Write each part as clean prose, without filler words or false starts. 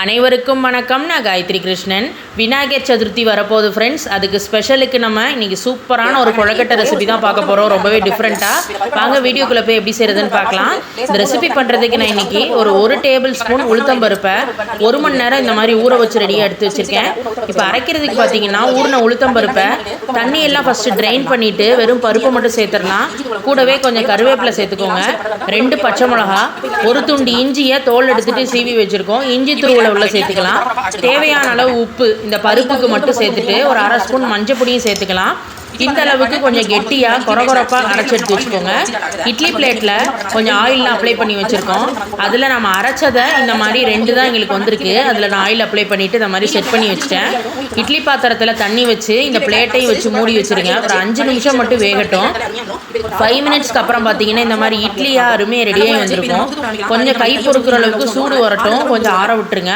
அனைவருக்கும் வணக்கம். நான் காயத்ரி கிருஷ்ணன். விநாயகர் சதுர்த்தி வரப்போகுது ஃப்ரெண்ட்ஸ். அதுக்கு ஸ்பெஷலுக்கு நம்ம இன்றைக்கி சூப்பரான ஒரு கொழக்கட்டை ரெசிபி தான் பார்க்க போகிறோம். ரொம்பவே டிஃப்ரெண்ட்டாக. வாங்க வீடியோக்குள்ளே போய் எப்படி செய்கிறதுன்னு பார்க்கலாம். இந்த ரெசிபி பண்ணுறதுக்கு நான் இன்றைக்கி ஒரு டேபிள் ஸ்பூன் உளுத்தம்பருப்பை 1 மணி நேரம் இந்த மாதிரி ஊற வச்சு ரெடியாக எடுத்து வச்சுருக்கேன். இப்போ அரைக்கிறதுக்கு பார்த்தீங்கன்னா ஊறின உளுத்தம்பருப்பை தண்ணியெல்லாம் ஃபஸ்ட்டு ட்ரைன் பண்ணிவிட்டு வெறும் பருப்பை மட்டும் சேர்த்துடலாம். கூடவே கொஞ்சம் கருவேப்பிலை சேர்த்துக்கோங்க. 2 பச்சை மிளகா, 1 துண்டு இஞ்சியை தோல் எடுத்துகிட்டு சீவி வச்சுருக்கோம். இஞ்சி துருவலை உள்ள சேர்த்துக்கலாம். தேவையான அளவு உப்பு இந்த பருப்புக்கு மட்டும் சேர்த்துட்டு ஒரு 1/2 ஸ்பூன் மஞ்சள் பொடியும் சேர்த்துக்கலாம். இந்த அளவுக்கு கொஞ்சம் கெட்டியாக கொரகொரப்பாக அரைச்சி எடுத்து வச்சுக்கோங்க. இட்லி பிளேட்டில் கொஞ்சம் ஆயிலெலாம் அப்ளை பண்ணி வச்சுருக்கோம். அதில் நம்ம அரைச்சதை இந்த மாதிரி 2 தான் எங்களுக்கு வந்திருக்கு. அதில் நான் ஆயில் அப்ளை பண்ணிவிட்டு இந்த மாதிரி செட் பண்ணி வச்சுட்டேன். இட்லி பாத்திரத்தில் தண்ணி வச்சு இந்த பிளேட்டையும் வச்சு மூடி வச்சுருங்க. ஒரு 5 நிமிஷம் மட்டும் வேகட்டும். 5 மினிட்ஸ்க்கு அப்புறம் பார்த்தீங்கன்னா இந்த மாதிரி இட்லியாக அருமையாக ரெடியாகி வந்திருக்கும். கொஞ்சம் கை பொறுக்கிற அளவுக்கு சூடு வரட்டும். கொஞ்சம் ஆற விட்டுருங்க.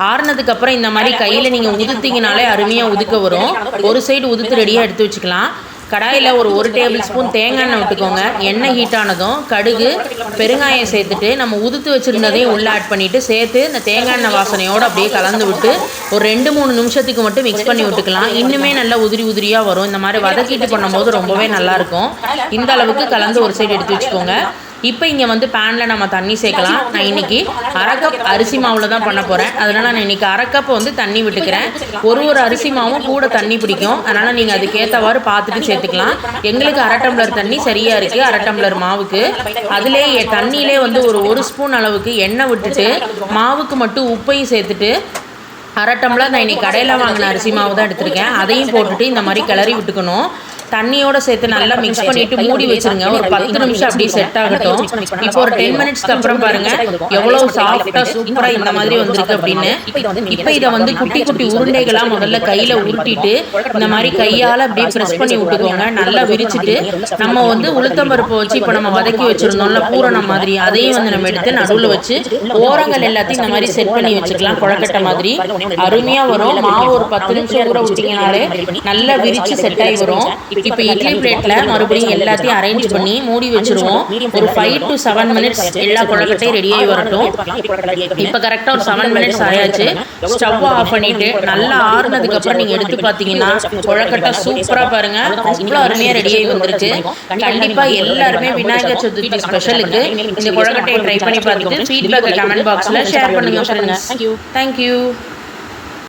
ஆறுனதுக்கப்புறம் இந்த மாதிரி கையில் நீங்கள் உதுத்திங்கனாலே அருமையாக உதுக்க வரும். ஒரு சைடு உதுத்து ரெடியாக எடுத்து வச்சுக்கலாம். கடாயில் ஒரு டேபிள் ஸ்பூன் தேங்காய் எண்ணெய் விட்டுக்கோங்க. எண்ணெய் ஹீட் ஆனதும் கடுகு, பெருங்காயம் சேர்த்துட்டு நம்ம உதுத்து வச்சுருந்ததையும் உள்ளே ஆட் பண்ணிவிட்டு சேர்த்து இந்த தேங்காய் எண்ணெய் வாசனையோடு அப்படியே கலந்து விட்டு ஒரு 2-3 நிமிஷத்துக்கு மட்டும் மிக்ஸ் பண்ணி விட்டுக்கலாம். இன்னுமே நல்லா உதிரியாக வரும். இந்த மாதிரி வதக்கிட்டு பண்ணும்போது ரொம்பவே நல்லாயிருக்கும். இந்த அளவுக்கு கலந்து ஒரு சைடு எடுத்து வச்சுக்கோங்க. இப்போ இங்கே பேனில் நம்ம தண்ணி சேர்க்கலாம். நான் இன்றைக்கி 1/2 கப் அரிசி மாவில் தான் பண்ண போகிறேன். அதனால் நான் இன்றைக்கி 1/2 கப் தண்ணி விட்டுக்கிறேன். ஒரு அரிசி மாவும் கூட தண்ணி பிடிக்கும். அதனால் நீங்கள் அதுக்கேற்றவாறு பார்த்துட்டு சேர்த்துக்கலாம். எங்களுக்கு 1/2 டம்ளர் தண்ணி சரியாக இருக்குது 1/2 டம்ளர் மாவுக்கு. அதிலே தண்ணியிலே ஒரு ஸ்பூன் அளவுக்கு எண்ணெய் விட்டுட்டு மாவுக்கு மட்டும் உப்பையும் சேர்த்துட்டு 1/2 டம்ளர் நான் இன்றைக்கி கடையில் வாங்கின அரிசி மாவு தான் எடுத்திருக்கேன். அதையும் போட்டுட்டு இந்த மாதிரி கிளறி விட்டுக்கணும். தண்ணியோடு சேர்த்து நல்லா மிக்ஸ் பண்ணிவிட்டு மூடி வச்சுருங்க. ஒரு 10 நிமிஷம் அப்படியே செட் ஆகட்டும். இப்போ ஒரு 10 மினிட்ஸ்க்கு அப்புறம் பாருங்கள் எவ்வளோ சாஃப்டாக சூப்பராக இந்த மாதிரி வந்திருக்கு அப்படின்னு. இப்போ இதை குட்டி குட்டி உருண்டைகளாக முதல்ல கையில் உருட்டிட்டு இந்த மாதிரி கையால் அப்படியே ப்ரெஸ் பண்ணி விட்டுக்கோங்க. நல்லா விரிச்சிட்டு நம்ம உளுத்தம்பருப்பை வச்சு இப்போ நம்ம வதக்கி வச்சுருந்தோம்ல பூரணம் மாதிரி, அதையும் நம்ம எடுத்து நடுவில் வச்சு ஓரங்கள் எல்லாத்தையும் இந்த மாதிரி செட் பண்ணி வச்சுக்கலாம். கொழக்கட்டை மாதிரி அருமையாக வரும். மாவு ஒரு 10 நிமிஷம் ஊற விட்டிங்கனாலே நல்லா விரித்து செட் ஆகி வரும். இப்போ இட்லி பிளேட்டில் மறுபடியும் எல்லாத்தையும் அரேஞ்ச் பண்ணி மூடி வச்சுருவோம். ஒரு 5 to 7 மினிட்ஸ் எல்லா கொழக்கட்டையும் ரெடியாகி வரட்டும். இப்போ கரெக்டாக ஒரு 7 மினிட்ஸ் ஆயாச்சு. ஸ்டவ் ஆஃப் பண்ணிவிட்டு நல்லா ஆறுனதுக்கப்புறம் நீங்கள் எடுத்து பார்த்தீங்கன்னா கொழக்கட்டை சூப்பராக பாருங்கள் அவ்வளோ அருமையாக ரெடியாகி வந்துருக்கு. கண்டிப்பாக எல்லாருமே விநாயகர் சதுர்த்தி ஸ்பெஷலுக்கு இந்த கொழக்கட்டையை ட்ரை பண்ணி பார்த்துட்டு ஃபீட்பேக்கை கமெண்ட் பாக்ஸில் ஷேர் பண்ணுங்கள் ஃப்ரெண்ட்ஸ். தேங்க்யூ.